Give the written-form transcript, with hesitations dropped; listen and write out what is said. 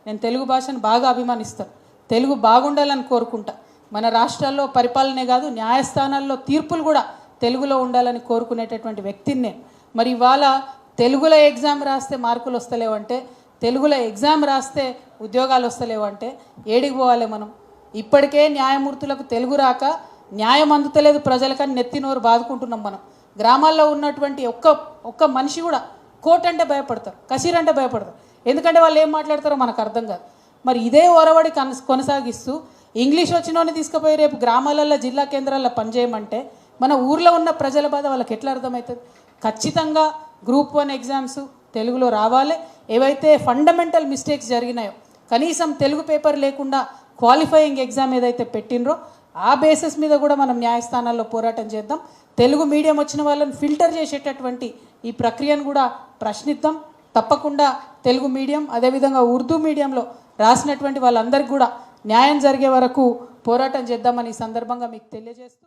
నేను తెలుగు భాషను బాగా అభిమానిస్తాను, తెలుగు బాగుండాలని కోరుకుంటా. మన రాష్ట్రాల్లో పరిపాలనే కాదు, న్యాయస్థానాల్లో తీర్పులు కూడా తెలుగులో ఉండాలని కోరుకునేటటువంటి వ్యక్తిని నేను. మరి ఇవాళ తెలుగులో ఎగ్జామ్ రాస్తే మార్కులు వస్తలేవంటే, తెలుగులో ఎగ్జామ్ రాస్తే ఉద్యోగాలు వస్తలేవంటే ఏడికి పోవాలి మనం? ఇప్పటికే న్యాయమూర్తులకు తెలుగు రాక న్యాయం అందుతలేదు ప్రజలకని నెత్తి నోరు బాదుకుంటున్నాం మనం. గ్రామాల్లో ఉన్నటువంటి ఒక్క మనిషి కూడా కోర్టు అంటే భయపడతారు, కసీర్ అంటే భయపడతారు. ఎందుకంటే వాళ్ళు ఏం మాట్లాడతారో మనకు అర్థం కాదు. మరి ఇదే ఒరవడి కొనసాగిస్తూ ఇంగ్లీష్ వచ్చినోని తీసుకుపోయి రేపు గ్రామాలలో జిల్లా కేంద్రాల్లో పనిచేయమంటే మన ఊర్లో ఉన్న ప్రజల బాధ వాళ్ళకి ఎట్లా అర్థమవుతుంది? ఖచ్చితంగా గ్రూప్ 1 ఎగ్జామ్స్ తెలుగులో రావాలి. ఏవైతే ఫండమెంటల్ మిస్టేక్స్ జరిగినాయో, కనీసం తెలుగు పేపర్ లేకుండా క్వాలిఫైయింగ్ ఎగ్జామ్ ఏదైతే పెట్టినరో ఆ బేసిస్ మీద కూడా మనం న్యాయస్థానాల్లో పోరాటం చేద్దాం. తెలుగు మీడియం వచ్చిన వాళ్ళని ఫిల్టర్ చేసేటటువంటి ఈ ప్రక్రియను కూడా ప్రశ్నిద్దాం. తప్పకుండా తెలుగు మీడియం అదేవిధంగా ఉర్దూ మీడియంలో రాసినటువంటి వాళ్ళందరికీ కూడా న్యాయం జరిగే వరకు పోరాటం చేద్దామని ఈ సందర్భంగా మీకు తెలియజేస్తూ